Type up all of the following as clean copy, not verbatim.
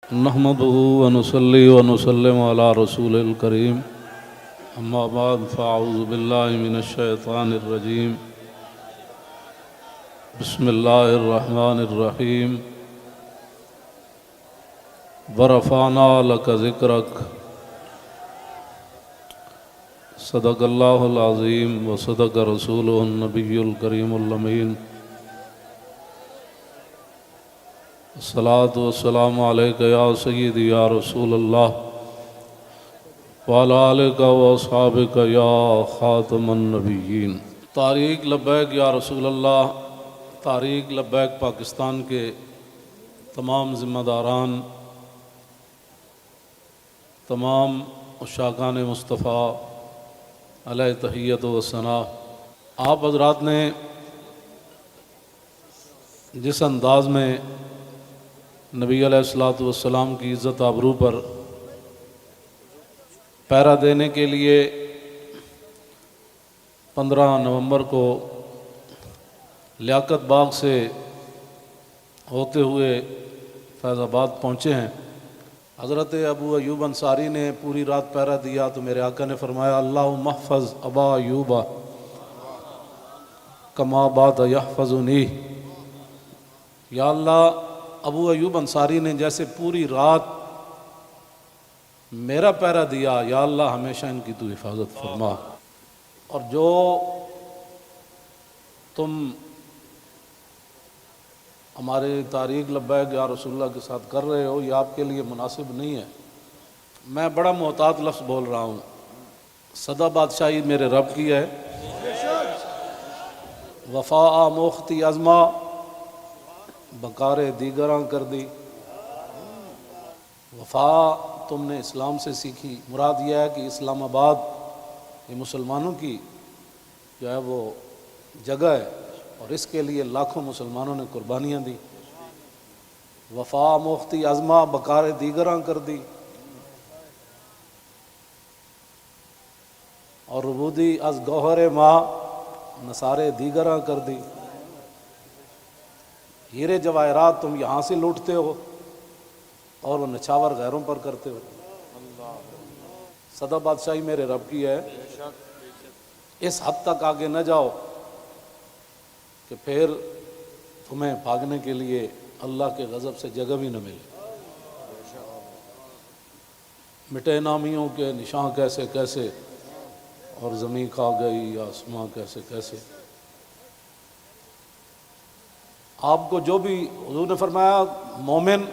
نحمده ونصلي ونسلم على رسول الكريم اما بعد فاعوذ بالله من الشيطان الرجيم بسم الله الرحمن الرحيم ورفعنا لك ذكرك صدق الله العظيم وصدق رسوله النبي الكريم الأمين الصلاة والسلام عليك يا سيدي يا رسول الله وعلى آلك وأصحابك يا خاتم النبيين۔ تحریک لبیک یا رسول اللہ، تحریک لبیک پاکستان کے تمام ذمہ داران، تمام عشاقان مصطفیٰ علیہ تحیت و ثنا، آپ حضرات نے جس انداز میں نبی علیہ الصلوۃ والسلام کی عزت آبرو پر پہرا دینے کے لیے 15 نومبر کو لیاقت باغ سے ہوتے ہوئے فیض آباد پہنچے ہیں۔ حضرت ابو ایوب انصاری نے پوری رات پہرا دیا تو میرے آقا نے فرمایا اللہم احفظ ابا ایوب کما بات یحفظنی، یا اللہ ابو ایوب انصاری نے جیسے پوری رات میرا پہرا دیا، یا اللہ ہمیشہ ان کی تو حفاظت فرما، اور جو تم ہمارے تحریک لبیک یا رسول اللہ کے ساتھ کر رہے ہو یہ آپ کے لیے مناسب نہیں ہے۔ میں بڑا محتاط لفظ بول رہا ہوں، سدا بادشاہی میرے رب کی ہے، وفا موختی ازما بکار دیگراں کر دی۔ وفا تم نے اسلام سے سیکھی، مراد یہ ہے کہ اسلام آباد یہ مسلمانوں کی جو ہے وہ جگہ ہے اور اس کے لیے لاکھوں مسلمانوں نے قربانیاں دی۔ وفا موختی ازما بکار دیگراں کر دی، اور ربودی از گوہر ماں نثارے دیگراں کر دی۔ ہیرے جواہرات تم یہاں سے لوٹتے ہو اور وہ نچھاور غیروں پر کرتے ہو۔ سدا بادشاہی میرے رب کی ہے، اس حد تک آگے نہ جاؤ کہ پھر تمہیں بھاگنے کے لیے اللہ کے غضب سے جگہ بھی نہ ملے۔ مٹے نامیوں کے نشان کیسے کیسے، اور زمین کھا گئی آسماں کیسے کیسے۔ آپ کو جو بھی حضور نے فرمایا مومن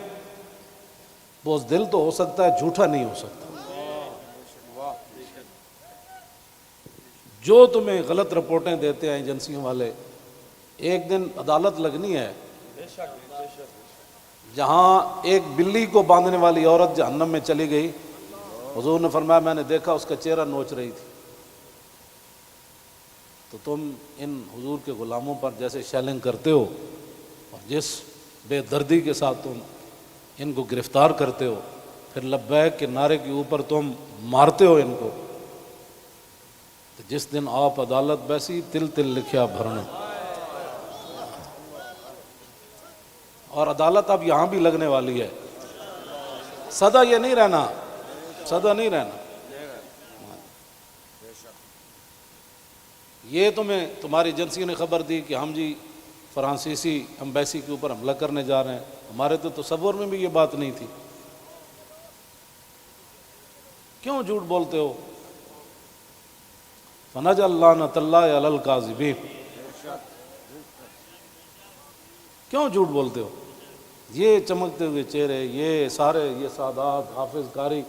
بوز دل تو ہو سکتا ہے، جھوٹا نہیں ہو سکتا۔ جو تمہیں غلط رپورٹیں دیتے ہیں ایجنسیوں والے، ایک دن عدالت لگنی ہے جہاں ایک بلی کو باندھنے والی عورت جہنم میں چلی گئی، حضور نے فرمایا میں نے دیکھا اس کا چہرہ نوچ رہی تھی۔ تو تم ان حضور کے غلاموں پر جیسے شیلنگ کرتے ہو اور جس بے دردی کے ساتھ تم ان کو گرفتار کرتے ہو، پھر لبیک کے نعرے کے اوپر تم مارتے ہو ان کو، تو جس دن آپ عدالت بیسی تل تل لکھیا بھرنا، اور عدالت اب یہاں بھی لگنے والی ہے۔ سدا یہ نہیں رہنا، سدا نہیں رہنا۔ یہ تمہاری ایجنسی نے خبر دی کہ ہم جی فرانسیسی امبیسی کے اوپر حملہ کرنے جا رہے ہیں، ہمارے تو تصور میں بھی یہ بات نہیں تھی۔ کیوں جھوٹ بولتے ہو؟ فنجعل لعنۃ اللہ علی الکاذبین، کیوں جھوٹ بولتے ہو؟ یہ چمکتے ہوئے چہرے، یہ سارے یہ سادات حافظ قاری،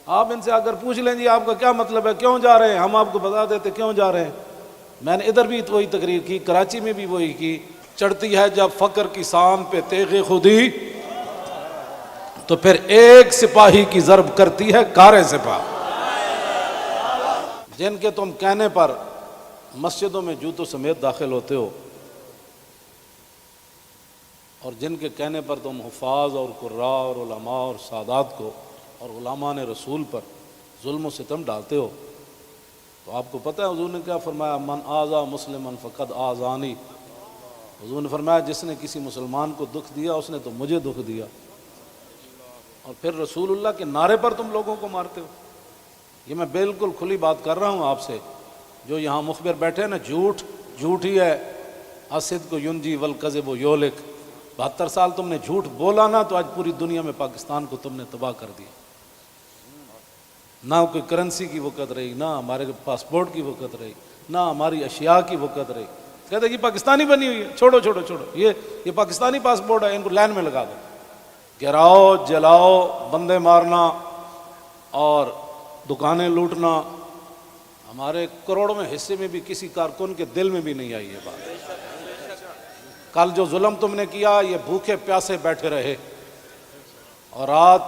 آپ ان سے آ کر پوچھ لیں جی آپ کا کیا مطلب ہے، کیوں جا رہے ہیں؟ ہم آپ کو بتا دیتے کیوں جا رہے ہیں۔ میں نے ادھر بھی وہی تقریر کی، کراچی میں بھی وہی کی۔ چڑھتی ہے جب فقر کی سان پہ تیغ خودی، تو پھر ایک سپاہی کی ضرب کرتی ہے کار سپاہ۔ جن کے تم کہنے پر مسجدوں میں جوتوں سمیت داخل ہوتے ہو، اور جن کے کہنے پر تم حفاظ اور قراء اور علماء اور سادات کو اور غلامان رسول پر ظلم و ستم ڈالتے ہو، تو آپ کو پتہ ہے حضور نے کیا فرمایا؟ من آذا مسلما فقد آذانی، حضور نے فرمایا جس نے کسی مسلمان کو دکھ دیا اس نے تو مجھے دکھ دیا۔ اور پھر رسول اللہ کے نعرے پر تم لوگوں کو مارتے ہو. یہ میں بالکل کھلی بات کر رہا ہوں آپ سے. جو یہاں مخبر بیٹھے ہیں نا، جھوٹ ہی ہے. الصدق ینجی والکذب یہلک. 72 سال تم نے جھوٹ بولا نا، تو آج پوری دنیا میں پاکستان کو تم نے تباہ کر دیا. نہ کوئی کرنسی کی وقت رہی، نہ ہمارے پاسپورٹ کی وقت رہی، نہ ہماری اشیاء کی وقت رہی. کہتے ہیں یہ پاکستانی بنی ہوئی ہے، چھوڑو چھوڑو چھوڑو، یہ پاکستانی پاسپورٹ ہے، ان کو لائن میں لگا دو. گراؤ، جلاؤ، بندے مارنا اور دکانیں لوٹنا، ہمارے کروڑوں میں حصے میں بھی کسی کارکن کے دل میں بھی نہیں آئی یہ بات. کل جو ظلم تم نے کیا، یہ بھوکے پیاسے بیٹھے رہے اور رات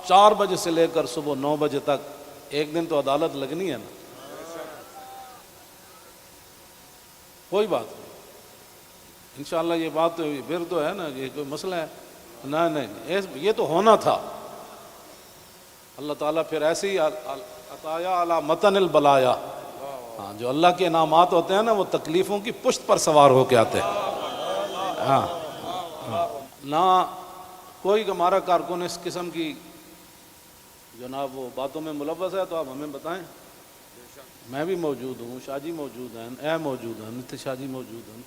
4 بجے سے لے کر صبح 9 بجے تک. ایک دن تو عدالت لگنی ہے نا. کوئی بات نہیں، انشاءاللہ یہ بات پھر تو ہے نا، یہ کوئی مسئلہ ہے؟ نہیں، یہ تو ہونا تھا. اللہ تعالیٰ پھر ایسے ہی عطایا علی متن البلایا. ہاں، جو اللہ کے انعامات ہوتے ہیں نا، وہ تکلیفوں کی پشت پر سوار ہو کے آتے ہیں. ہاں، نہ کوئی ہمارا کارکن اس قسم کی جناب وہ باتوں میں ملوث ہے تو آپ ہمیں بتائیں. میں بھی موجود ہوں، شاہ جی موجود ہیں، اے موجود ہیں، نتیش شاہ جی موجود ہیں،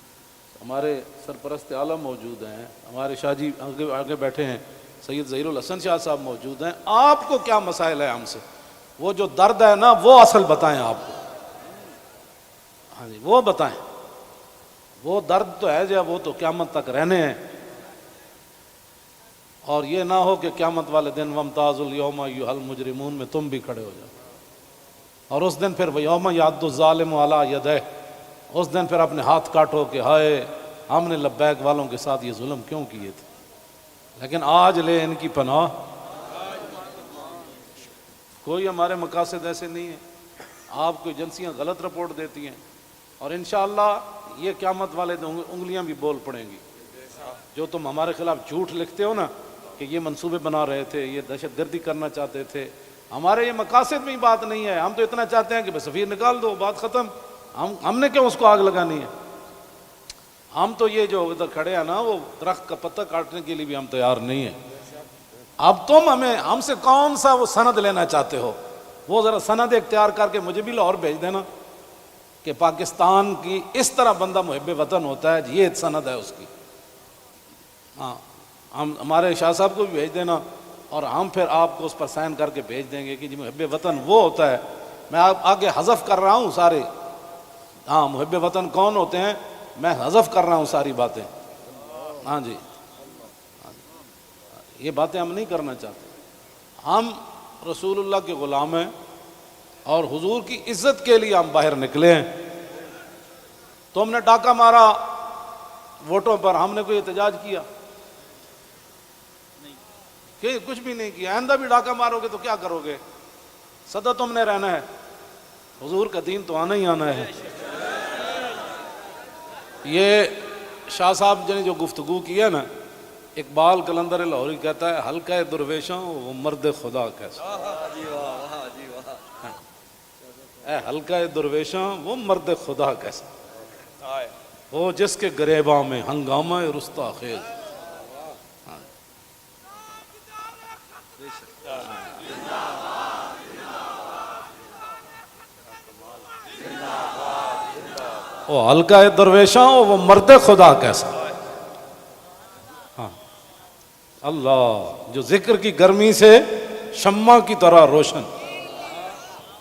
ہمارے سرپرست عالم موجود ہیں، ہمارے شاہ جی آگے بیٹھے ہیں، سید ظہیر الحسن شاہ صاحب موجود ہیں. آپ کو کیا مسائل ہے ہم سے؟ وہ جو درد ہے نا، وہ اصل بتائیں آپ کو. ہاں جی، وہ بتائیں. وہ درد تو ہے جو وہ تو قیامت تک رہنے ہیں. اور یہ نہ ہو کہ قیامت والے دن وَامْتَازُوا الْيَوْمَ أَيُّهَا الْمُجْرِمُونَ میں تم بھی کھڑے ہو جاؤ. اور اس دن پھر وَيَوْمَ يَعَضُّ الظَّالِمُ عَلَىٰ يَدَيْهِ، اس دن پھر اپنے ہاتھ کاٹو کہ ہائے ہم نے لبیک والوں کے ساتھ یہ ظلم کیوں کیے تھے. لیکن آج لے ان کی پناہ. کوئی ہمارے مقاصد ایسے نہیں ہیں. آپ کو ایجنسیاں غلط رپورٹ دیتی ہیں اور انشاءاللہ یہ قیامت والے دن انگلیاں بھی بول پڑیں گی. جو تم ہمارے خلاف جھوٹ لکھتے ہو نا کہ یہ منصوبے بنا رہے تھے، یہ دہشت گردی کرنا چاہتے تھے، ہمارے یہ مقاصد میں ہی بات نہیں ہے. ہم تو اتنا چاہتے ہیں کہ بس سفیر نکال دو، بات ختم. ہم نے کیوں اس کو آگ لگانی ہے؟ ہم تو یہ جو ادھر کھڑے ہیں نا، وہ درخت کا پتہ کاٹنے کے لیے بھی ہم تیار نہیں ہیں. اب تم ہم سے کون سا وہ سند لینا چاہتے ہو؟ وہ ذرا سند اختیار کر کے مجھے بھی لاہور بھیج دینا کہ پاکستان کی اس طرح بندہ محب وطن ہوتا ہے، یہ سند ہے اس کی. ہاں، ہم ہمارے شاہ صاحب کو بھی بھیج دینا اور ہم پھر آپ کو اس پر سائن کر کے بھیج دیں گے کہ جی محب وطن وہ ہوتا ہے. میں آپ آگے حذف کر رہا ہوں سارے. ہاں، محب وطن کون ہوتے ہیں میں حذف کر رہا ہوں ساری باتیں. ہاں جی، یہ باتیں ہم نہیں کرنا چاہتے. ہم رسول اللہ کے غلام ہیں اور حضور کی عزت کے لیے ہم باہر نکلے ہیں. تم نے ڈاکہ مارا ووٹوں پر، ہم نے کوئی احتجاج کیا؟ کہ کچھ بھی نہیں کیا. آئندہ بھی ڈاکہ مارو گے تو کیا کرو گے؟ سدا تم نے رہنا ہے. حضور کا دین تو آنا ہی آنا ہے. یہ شاہ صاحب نے جو گفتگو کی ہے نا، اقبال قلندر لاہوری کہتا ہے ہلکا درویشاں وہ مرد خدا کیسا. اے ہلکا درویشاں وہ مرد خدا کیسا، وہ جس کے گریباں میں ہنگامہ رستا خیز. وہ ہلکا درویشاں وہ مرد خدا کیسا. ہاں، اللہ جو ذکر کی گرمی سے شمع کی طرح روشن،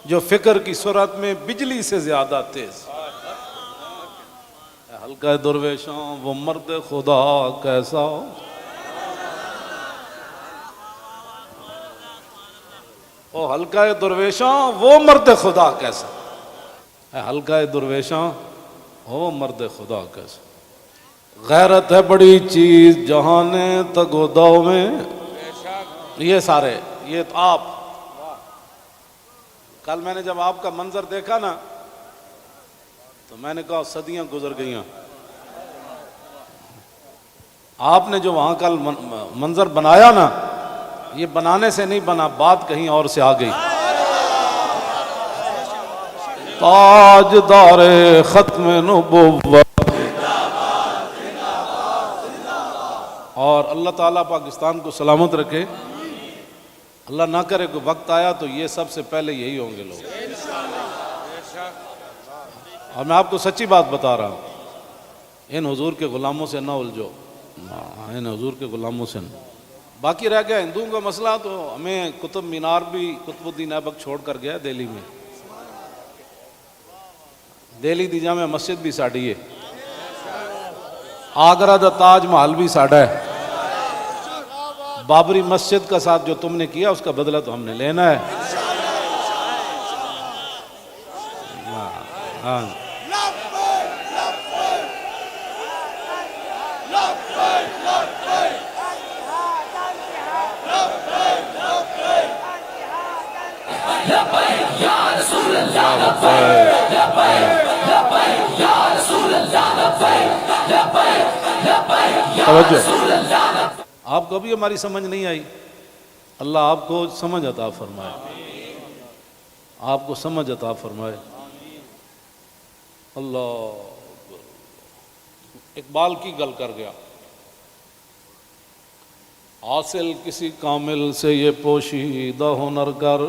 جو فکر کی سرعت میں بجلی سے زیادہ تیز. ہلکا درویشاں وہ مرد خدا کیسا. او ہلکا درویشاں وہ مرد خدا کیسا. ہلکا درویشاں وہ مرد خدا کیسا. غیرت ہے بڑی چیز جہانے تگو دو میں. یہ سارے یہ تو آپ کل میں نے جب آپ کا منظر دیکھا نا تو میں نے کہا صدیاں گزر گئیاں. آپ نے جو وہاں کل منظر بنایا نا، یہ بنانے سے نہیں بنا، بات کہیں اور سے آ گئی. تاجدار ختم نبوت. اور اللہ تعالیٰ پاکستان کو سلامت رکھے. اللہ نہ کرے کوئی وقت آیا تو یہ سب سے پہلے یہی ہوں گے لوگ. اور میں آپ کو سچی بات بتا رہا ہوں، ان حضور کے غلاموں سے نہ الجھو، ان حضور کے غلاموں سے نہ. باقی رہ گیا ہندوؤں کا مسئلہ، تو ہمیں قطب مینار بھی قطب الدین ایبک چھوڑ کر گیا دہلی میں. دہلی دی جامع مسجد بھی ساڑی ہے، آگرہ دا تاج محل بھی ساڑا ہے. بابری مسجد کا ساتھ جو تم نے کیا اس کا بدلہ تو ہم نے لینا ہے. ہاں آپ کو بھی ہماری سمجھ نہیں آئی، اللہ آپ کو سمجھ عطا فرمائے، آپ کو سمجھ عطا فرمائے. اللہ اقبال کی گل کر گیا، حاصل کسی کامل سے یہ پوشیدہ ہنر کر،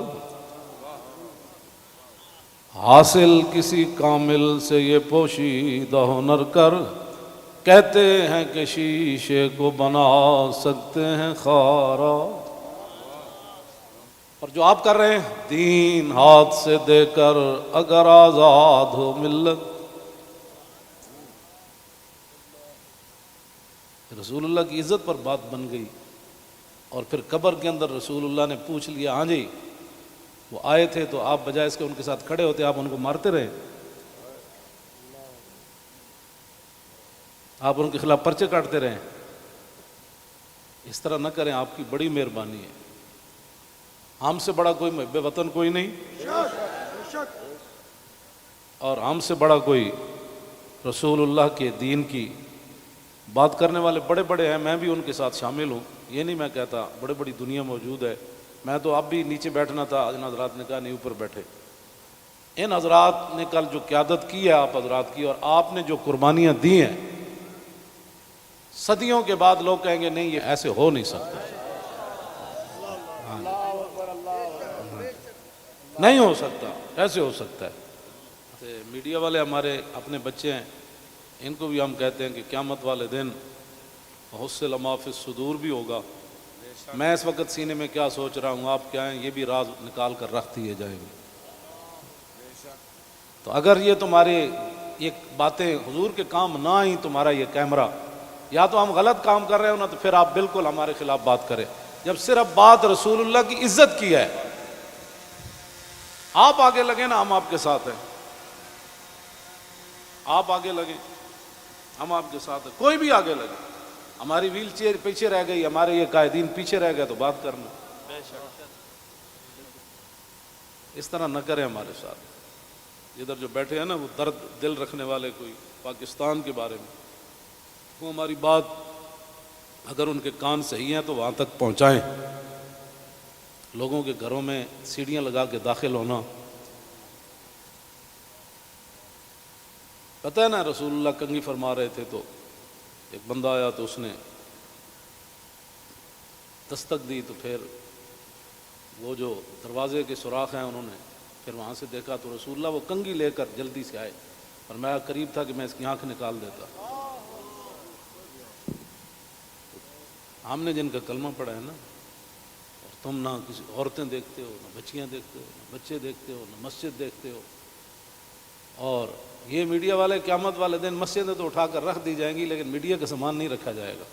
حاصل کسی کامل سے یہ پوشیدہ ہنر کر، کہتے ہیں کہ شیشے کو بنا سکتے ہیں خارا. اور جو آپ کر رہے ہیں، دین ہاتھ سے دے کر اگر آزاد ہو ملت. رسول اللہ کی عزت پر بات بن گئی، اور پھر قبر کے اندر رسول اللہ نے پوچھ لیا، ہاں جی وہ آئے تھے تو آپ بجائے اس کے ان کے ساتھ کھڑے ہوتے، آپ ان کو مارتے رہے، آپ ان کے خلاف پرچے کاٹتے رہے. اس طرح نہ کریں، آپ کی بڑی مہربانی ہے. ہم سے بڑا کوئی محب وطن کوئی نہیں، اور ہم سے بڑا کوئی رسول اللہ کے دین کی بات کرنے والے بڑے بڑے ہیں. میں بھی ان کے ساتھ شامل ہوں، یہ نہیں میں کہتا، بڑے بڑی دنیا موجود ہے. میں تو اب بھی نیچے بیٹھنا تھا، ان حضرات نے کہا نہیں اوپر بیٹھے. ان حضرات نے کل جو قیادت کی ہے آپ حضرات کی، اور آپ نے جو قربانیاں دی ہیں، صدیوں کے بعد لوگ کہیں گے نہیں یہ ایسے ہو نہیں سکتا، نہیں ہو سکتا، ایسے ہو سکتا ہے. میڈیا والے ہمارے اپنے بچے ہیں، ان کو بھی ہم کہتے ہیں کہ قیامت والے دن حصل ما فی الصدور بھی ہوگا. میں اس وقت سینے میں کیا سوچ رہا ہوں، آپ کیا ہیں، یہ بھی راز نکال کر رکھ دیے جائیں گے. تو اگر یہ تمہارے یہ باتیں حضور کے کام نہ آئیں، تمہارا یہ کیمرہ، یا تو ہم غلط کام کر رہے ہو نا، تو پھر آپ بالکل ہمارے خلاف بات کریں. جب صرف بات رسول اللہ کی عزت کی ہے، آپ آگے لگے نا، ہم آپ کے ساتھ ہیں. آپ آگے لگیں، ہم آپ کے ساتھ ہیں. کوئی بھی آگے لگے، ہماری ویل چیئر پیچھے رہ گئی، ہمارے یہ قائدین پیچھے رہ گئے، تو بات کرنا. اس طرح نہ کریں ہمارے ساتھ. ادھر جو بیٹھے ہیں نا، وہ درد دل رکھنے والے کوئی پاکستان کے بارے میں، وہ ہماری بات اگر ان کے کان صحیح ہیں تو وہاں تک پہنچائیں. لوگوں کے گھروں میں سیڑھیاں لگا کے داخل ہونا، پتہ ہے نا رسول اللہ کنگھی فرما رہے تھے تو ایک بندہ آیا تو اس نے دستک دی، تو پھر وہ جو دروازے کے سوراخ ہیں انہوں نے پھر وہاں سے دیکھا تو رسول اللہ وہ کنگھی لے کر جلدی سے آئے، اور میں قریب تھا کہ میں اس کی آنکھ نکال دیتا. ہم نے جن کا کلمہ پڑھا ہے نا، اور تم نہ کسی عورتیں دیکھتے ہو، نہ بچیاں دیکھتے ہو، نہ بچے دیکھتے ہو، نہ مسجد دیکھتے ہو. اور یہ میڈیا والے قیامت والے دن مسجدیں تو اٹھا کر رکھ دی جائیں گی، لیکن میڈیا کا سامان نہیں رکھا جائے گا،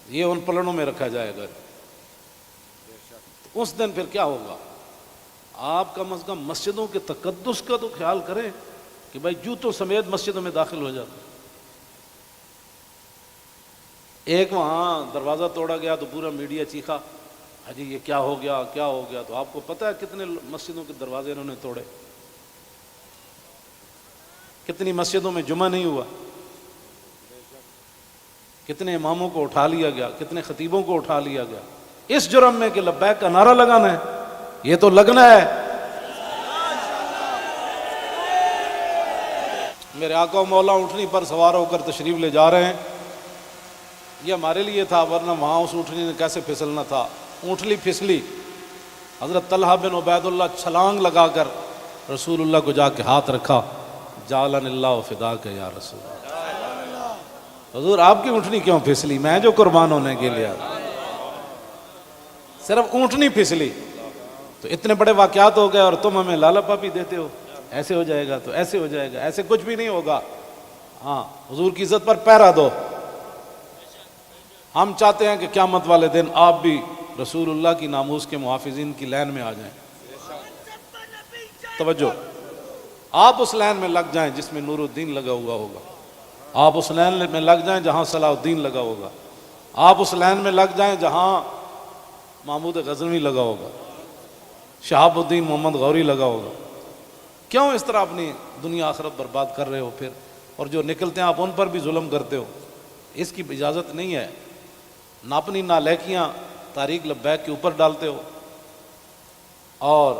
یہ ان پلڑوں میں رکھا جائے گا. اس دن پھر کیا ہوگا؟ آپ کم از کم مسجدوں کے تقدس کا تو خیال کریں کہ بھائی جوتوں سمیت مسجدوں میں داخل ہو جاتے. ایک وہاں دروازہ توڑا گیا تو پورا میڈیا چیخا، حجی یہ کیا ہو گیا، کیا ہو گیا. تو آپ کو پتہ ہے کتنے مسجدوں کے دروازے انہوں نے توڑے، کتنی مسجدوں میں جمعہ نہیں ہوا، کتنے اماموں کو اٹھا لیا گیا، کتنے خطیبوں کو اٹھا لیا گیا، اس جرم میں کہ لبیک کا نعرہ لگانا ہے. یہ تو لگنا ہے. میرے آقا و مولا اونٹنی پر سوار ہو کر تشریف لے جا رہے ہیں. یہ ہمارے لیے تھا، ورنہ وہاں اس اونٹنی نے کیسے پھسلنا تھا. اونٹلی پھسلی، حضرت طلحہ بن عبید اللہ چھلانگ لگا کر رسول اللہ کو جا کے ہاتھ رکھا، جعلن اللہ فداک یا رسول اللہ، حضور آپ کی اونٹنی کیوں پھسلی؟ میں جو قربان ہونے کے لیے صرف اونٹنی پھسلی، تو اتنے بڑے واقعات ہو گئے اور تم ہمیں لالا پاپی دیتے ہو، ایسے ہو جائے گا تو ایسے ہو جائے گا، ایسے کچھ بھی نہیں ہوگا۔ ہاں حضور کی عزت پر پہرا دو۔ ہم چاہتے ہیں کہ قیامت والے دن آپ بھی رسول اللہ کی ناموس کے محافظین کی لائن میں آ جائیں۔ توجہ، آپ اس لائن میں لگ جائیں جس میں نور الدین لگا ہوا ہوگا، آپ اس لائن میں لگ جائیں جہاں صلاح الدین لگا ہوگا، آپ اس لائن میں لگ جائیں جہاں محمود غزنوی لگا ہوگا، شہاب الدین محمد غوری لگا ہوگا۔ کیوں اس طرح اپنی دنیا آخرت برباد کر رہے ہو پھر؟ اور جو نکلتے ہیں آپ ان پر بھی ظلم کرتے ہو، اس کی اجازت نہیں ہے۔ نہ اپنی نالیکیاں طریق لبیک کے اوپر ڈالتے ہو، اور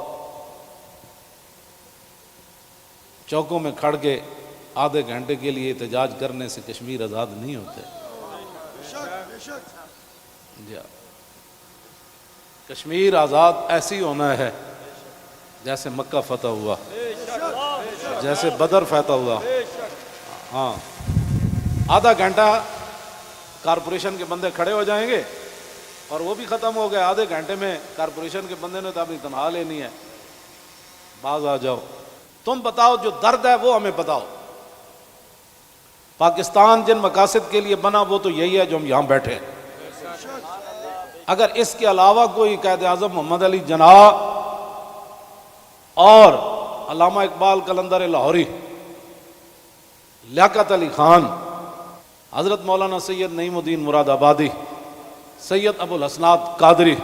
چوکوں میں کھڑ کے آدھے گھنٹے کے لیے احتجاج کرنے سے کشمیر آزاد نہیں ہوتے۔ جی، کشمیر آزاد ایسی ہونا ہے جیسے مکہ فتح ہوا، جیسے بدر فتح ہوا۔ ہاں، آدھا گھنٹہ کارپوریشن کے بندے کھڑے ہو جائیں گے اور وہ بھی ختم ہو گئے، آدھے گھنٹے میں کارپوریشن کے بندے نے تو اپنی تنخواہ لینی ہے، باز آ جاؤ، تم بتاؤ جو درد ہے وہ ہمیں بتاؤ۔ پاکستان جن مقاصد کے لیے بنا وہ تو یہی ہے جو ہم یہاں بیٹھے ہیں۔ اگر اس کے علاوہ کوئی قائد اعظم محمد علی جناح اور علامہ اقبال قلندر لاہوری، لیاقت علی خان، حضرت مولانا سید نعیم الدین مراد آبادی، سید ابو الحسنات قادری،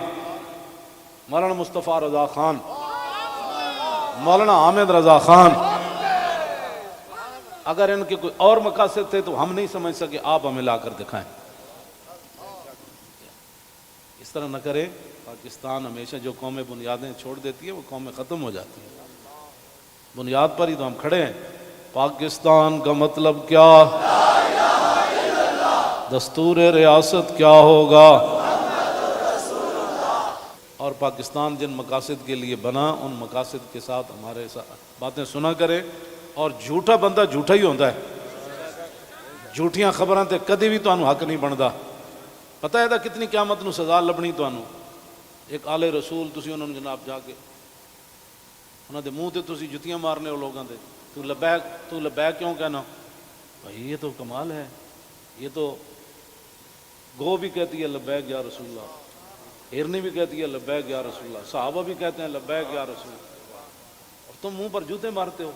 مولانا مصطفیٰ رضا خان، مولانا حامد رضا خان، اگر ان کے کوئی اور مقاصد تھے تو ہم نہیں سمجھ سکے، آپ ہمیں لا کر دکھائیں۔ اس طرح نہ کریں۔ پاکستان ہمیشہ جو قومیں بنیادیں چھوڑ دیتی ہے وہ قومیں ختم ہو جاتی ہیں، بنیاد پر ہی تو ہم کھڑے ہیں۔ پاکستان کا مطلب کیا؟ دستور ریاست کیا ہوگا؟ اور پاکستان جن مقاصد کے لیے بنا ان مقاصد کے ساتھ ہمارے باتیں سنا کرے، اور جھوٹا بندہ جھوٹا ہی ہوتا ہے، جھوٹیاں خبراں تے کدی بھی تانوں حق نہیں بندا۔ پتہ ہے کتنی قیامت نو سزا لبنی تانوں۔ ایک آل رسول تسی انہوں نے جناب جا کے انہوں دے منہ تے تسی جتیاں مارنے ہو لوگاں دے، تو لبیک کیوں کہنا؟ بھائی یہ تو کمال ہے، یہ تو گو بھی کہتی ہے لبیک یا رسول اللہ، ہرنی بھی کہتی ہے لبیک یا رسول اللہ، صحابہ بھی کہتے ہیں لبیک یا رسول اللہ، اور تم منہ پر جوتے مارتے ہو۔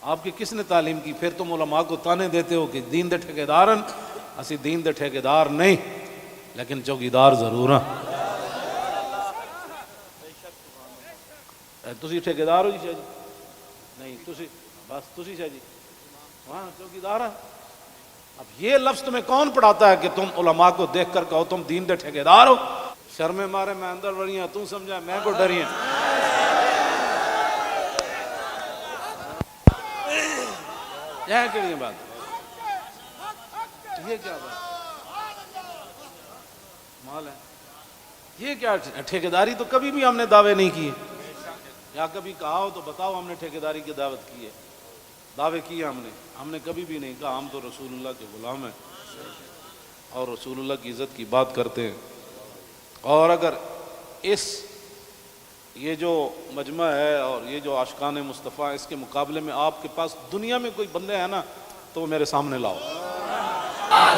آپ کی کس نے تعلیم کی؟ پھر تم علماء کو تانے دیتے ہو کہ دین دے ٹھیکیدارن، اسی دین دے ٹھیکیدار نہیں لیکن چوکیدار ضرور ہیں۔ تسی ٹھیکیدار ہو جی شاہ جی؟ نہیں، تسی بس تسی شاہ جی وہاں چوکیدار ہیں۔ اب یہ لفظ تمہیں کون پڑھاتا ہے کہ تم علماء کو دیکھ کر کہو تم دین دے ٹھیکیدار ہو؟ شرم مارے میں اندر وڑی ہیں، تم سمجھا میں کو ڈری ہیں۔ یہ کیڑی بات؟ یہ کیا بات مال ہے؟ یہ کیا ٹھیکیداری؟ تو کبھی بھی ہم نے دعوے نہیں کیے، یا کبھی کہا ہو تو بتاؤ ہم نے ٹھیکیداری کی دعوت کی ہے، دعوے کیے ہم نے کبھی بھی نہیں کہا۔ ہم تو رسول اللہ کے غلام ہیں اور رسول اللہ کی عزت کی بات کرتے ہیں۔ اور اگر یہ جو مجمع ہے اور یہ جو عاشقان مصطفیٰ، اس کے مقابلے میں آپ کے پاس دنیا میں کوئی بندے ہیں نا تو وہ میرے سامنے لاؤ۔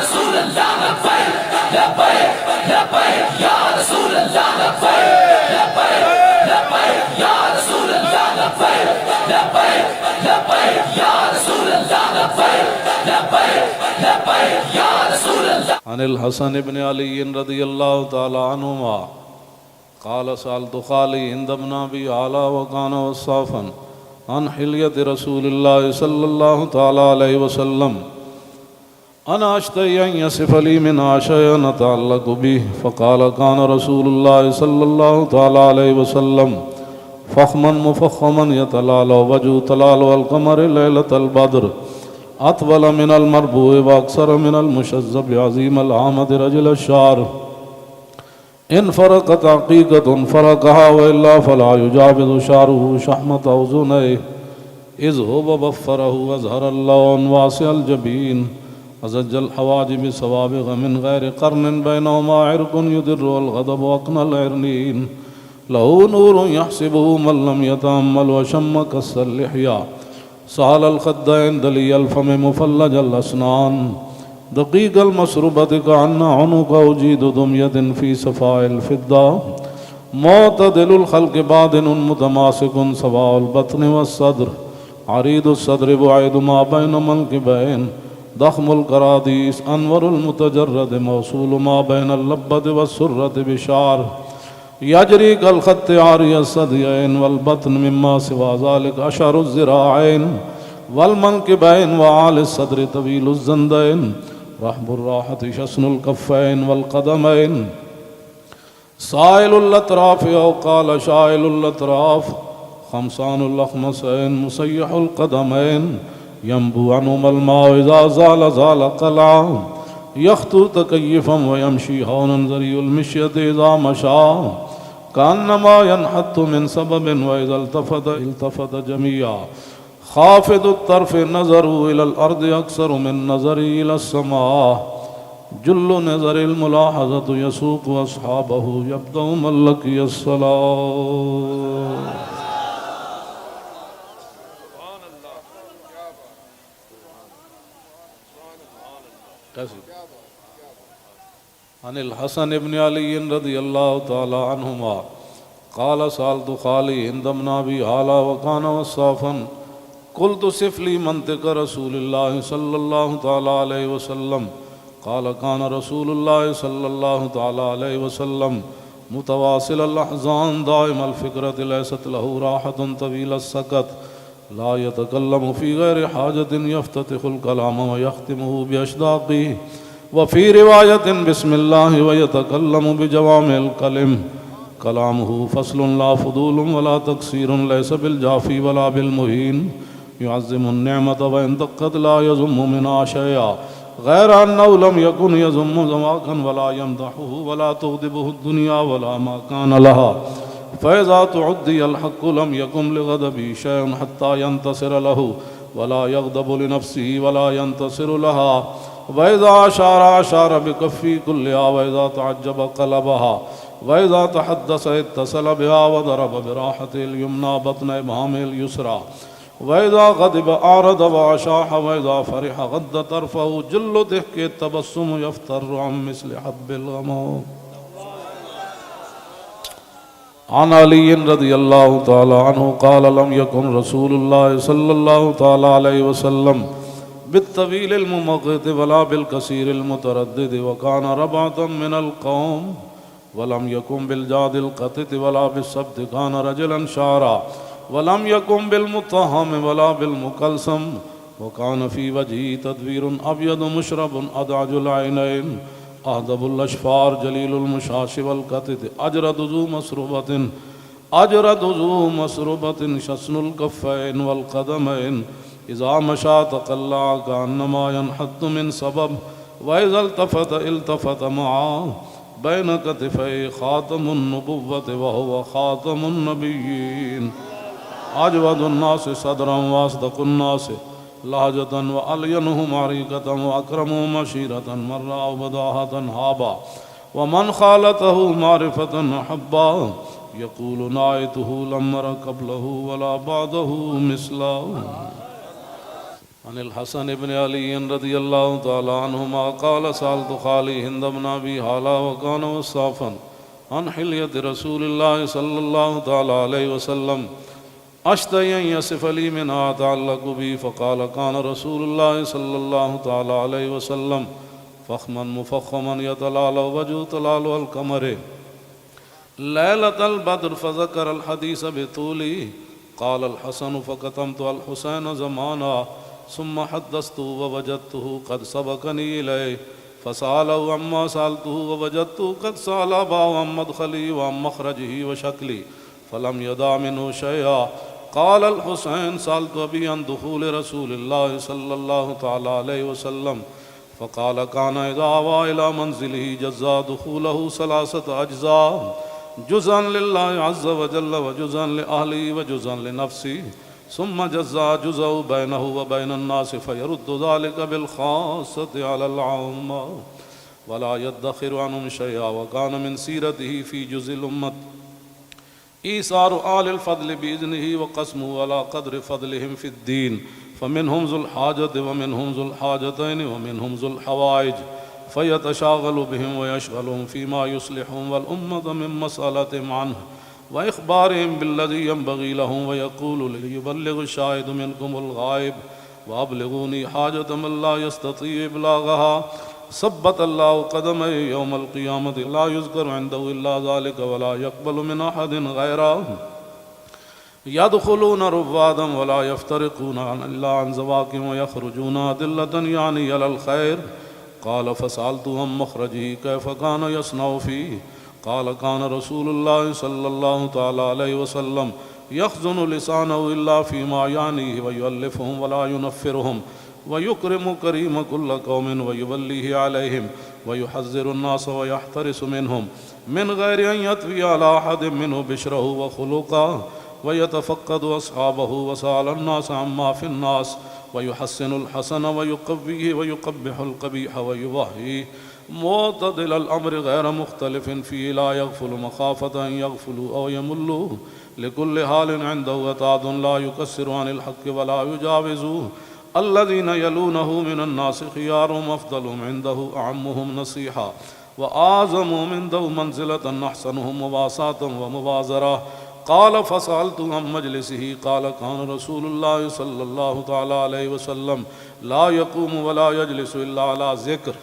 رسول اللہ لبیک لبیک لبیک یا رسول اللہ لبیک لبیک لبیک یا رسول اللہ لبیک لبیک لبیک یا رسول اللہ لبیک لبیک لبیک یا رسول اللہ۔ عن الحسن بن علی رضی اللہ تعالی عنہما قال سألت خالي عند ابن أبي علا وكان وصافا عن حلية رسول الله صلى الله تعالى عليه وسلم أنا أشتهي أن يصف لي منها شيئا نتعلق به فقال كان رسول الله صلى الله تعالى عليه وسلم فخما مفخما يتلالى وجه تلال القمر ليلة البدر أطول من المربوع وأكثر من المشذب عظيم العامد رجل الشعر إن فرقت عقيقة فرقها وإلا فلا يجاوز شعره شحمة أذنيه إذ هو بفره وأزهر اللون واسع الجبين أزج الحواجب سوابغ من غير قرن بينهما عرق يدر والغضب وأقنى العرنين له نور يحسبه من لم يتأمل وشم كس اللحية سهل الخدين دلي الفم مفلج الأسنان دقيق المسربة كأن عنق أجيد دمية في صفاء الفضة معتدل الخلق بادن متماسك سواء البطن والصدر عريض الصدر بعيد ما بين منكبين ضخم الكراديس أنور المتجرد موصول ما بين اللبة والسرة بشعر يجري كالخط عاري الثديين والبطن مما سوى ذلك أشعر الذراعين والمنكبين وعالي الصدر طويل الزندين رحب الراحة شسن الكفين والقدمين سائل الأطراف أو قال شائل الأطراف خمسان الأخمسين مسيح القدمين ينبو عنهما الماء إذا زال زال قلعا يخطو تكيفا ويمشي هونا ذري المشية إذا مشى كأنما ينحت من سبب وإذا التفت جميعا خافض الطرف نظره إلى الأرض أكثر من نظري إلى السماء جل نظر الملاحظة يسوق أصحابه يبدأ من لقي الصلاة. عن الحسن بن علي رضي الله تعالى عنهما قال سألت خالي هند بن أبي هالة وكان وصافا قلت صف لي منطق رسول الله صلى الله تعالى عليه وسلم قال كان رسول الله صلى الله تعالى عليه وسلم متواصل الأحزان دائم الفكرة ليست له راحة طويل السكت لا يتكلم في غير حاجة يفتتح الكلام ويختمه بأشداقه وفي رواية بسم الله ويتكلم بجوامع الكلم كلامه فصل لا فضول ولا تقصير ليس بالجافي ولا بالمهين يعظم النعمة وإن دقت لا يذم منها شيئا غير أنه لم يكن يذم زماكا ولا يمدحه ولا تغضبه الدنيا ولا ما كان لها فإذا تعدي الحق لم يكن لغضبه شيء حتى ينتصر له ولا يغضب لنفسه ولا ينتصر لها وإذا أشار بكفي كلها وإذا تعجب قلبها وإذا تحدث اتصل بها وضرب براحته اليمنى بطن إبهامه اليسرى وإذا غضب أعرض وأشاح وإذا فرح غض طرفه جل ضحك التبسم يفتر عن مثل حب الغمام. عن علي رضي الله تعالى عنه قال لم يكن رسول الله صلى الله تعالى عليه وسلم بالطويل الممقت ولا بالكثير المتردد وكان ربعة من القوم ولم يكن بالجاد القطت ولا بالسبت كان رجلا شعرا ولم يكن بالمطهم ولا بالمكلسم وكان في وجهه تدوير أبيض مشرب أدعج العينين أهدب الأشفار جليل المشاش والقطت أجرد ذو مسربة شسن الكفين والقدمين إذا مشى تقلع كأنما ينحط من سبب وإذا التفت معه بين كتفي خاتم النبوة وهو خاتم النبيين أجود الناس صدرا وأصدق الناس لهجة وألينهم عريقة وأكرمهم عشيرة مرة وبداهة هابا ومن خالته معرفة أحبا يقول نايته لم أر قبله ولا بعده مثله. عن الحسن بن علي رضي الله تعالى عنهما قال سألت خالي هند بن أبي هالة وكان وصافا عن حلية رسول الله صلى الله تعالى عليه وسلم أشتهي أن يصف لي منها أتعلق بي فقال كان رسول الله صلى الله تعالى عليه وسلم فخما مفخما يتلالى وجه تلال القمر ليلة البدر فذكر الحديث بطوله قال الحسن فكتمت الحسين زمانا ثم حدثته ووجدته قد سبقني إليه فسأله عما سألته ووجدته قد سأل أباه عن مدخلي وعن مخرجه وشكلي فلم يدع منه شيئا. قال الحسين سألت أبي عن دخول رسول الله صلى الله تعالى عليه وسلم فقال كان إذا آوى إلى منزله جزا دخوله 3 أجزاء، جزءا لله عز وجل وجزءا لأهله وجزءا لنفسه، ثم جزا جزء بينه وبين الناس فيرد ذلك بالخاصة على العامة ولا يدخر عنهم شيئا. وكان من سيرته في جزء الأمة إيثار آل الفضل بإذنه وقسمه على قدر فضلهم في الدين، فمنهم ذو الحاجة ومنهم ذو الحاجتين ومنهم ذو الحوائج، فيتشاغل بهم ويشغلهم فيما يصلحهم والأمة من مسألتهم عنه وإخبارهم بالذي ينبغي لهم، ويقول ليبلغ الشاهد منكم الغائب وأبلغوني حاجة من لا يستطيع إبلاغها. ثبت الله قدمه يوم القيامة لا يذكر عنده إلا ذلك ولا يقبل من أحد غيره. يدخلون رفادا ولا يفترقون إلا عن زواكم ويخرجون أدلة يعني على الخير. قال فسألت عن مخرجه كيف كان يصنع فيه؟ قال كان رسول الله صلى الله تعالى عليه وسلم يخزن لسانه إلا فيما يعنيه ويؤلفهم ولا ينفرهم ويكرم كريم كل قوم ويوليه عليهم ويحذر الناس ويحترس منهم من غير أن يطوي على أحد منه بشره وخلقه ويتفقد أصحابه وسأل الناس عما في الناس ويحسن الحسن ويقويه ويقبح القبيح ويوهيه معتدل الأمر غير مختلف فيه لا يغفل مخافة أن يغفلوا أو يملوا لكل حال عنده وتعد لا يكسر عن الحق ولا يجاوزوه. الذين يلونه من الناس خيارهم أفضلهم عنده أعمهم نصيحة وأعظمهم عنده منزلة أحسنهم مواساة ومبازرة. قال فسألت عن مجلسه قال كان رسول الله صلى الله تعالى عليه وسلم لا يقوم ولا يجلس إلا على ذكر،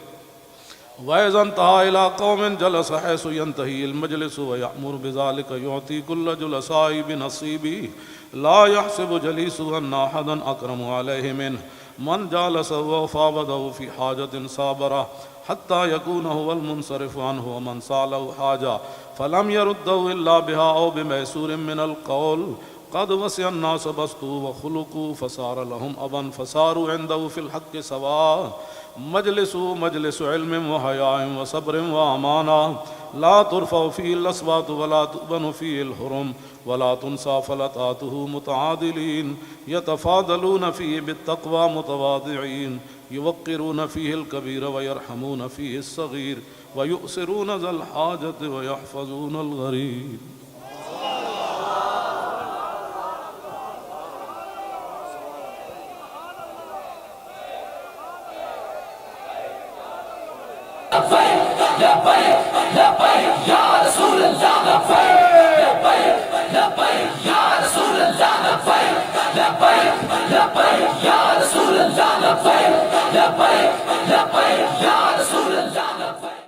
وإذا انتهى إلى قوم جلس حيث ينتهي المجلس ويأمر بذلك يعطي كل جلسائه بنصيبه لا يحسب جليسه أن أحدا أكرم عليه منه. من جالسه وفاوضه في حاجة صابره حتى يكون هو المنصرف عنه، ومن سأله حاجة فلم يرده إلا بها أو بميسور من القول قد وسع الناس بسطوا وخلقوا فصار لهم أبا فصاروا عنده في الحق سواء. مجلس علم وحياء وصبر وأمانة لا ترفع فيه الأصوات ولا تؤبن فيه الحرم ولا تنسى فلتاته متعادلين يتفاضلون فيه بالتقوى متواضعين يوقرون فيه الكبير ويرحمون فيه الصغير ويؤثرون ذا الحاجة ويحفظون الغريب. لبيك يا رسول الله لبيك لبيك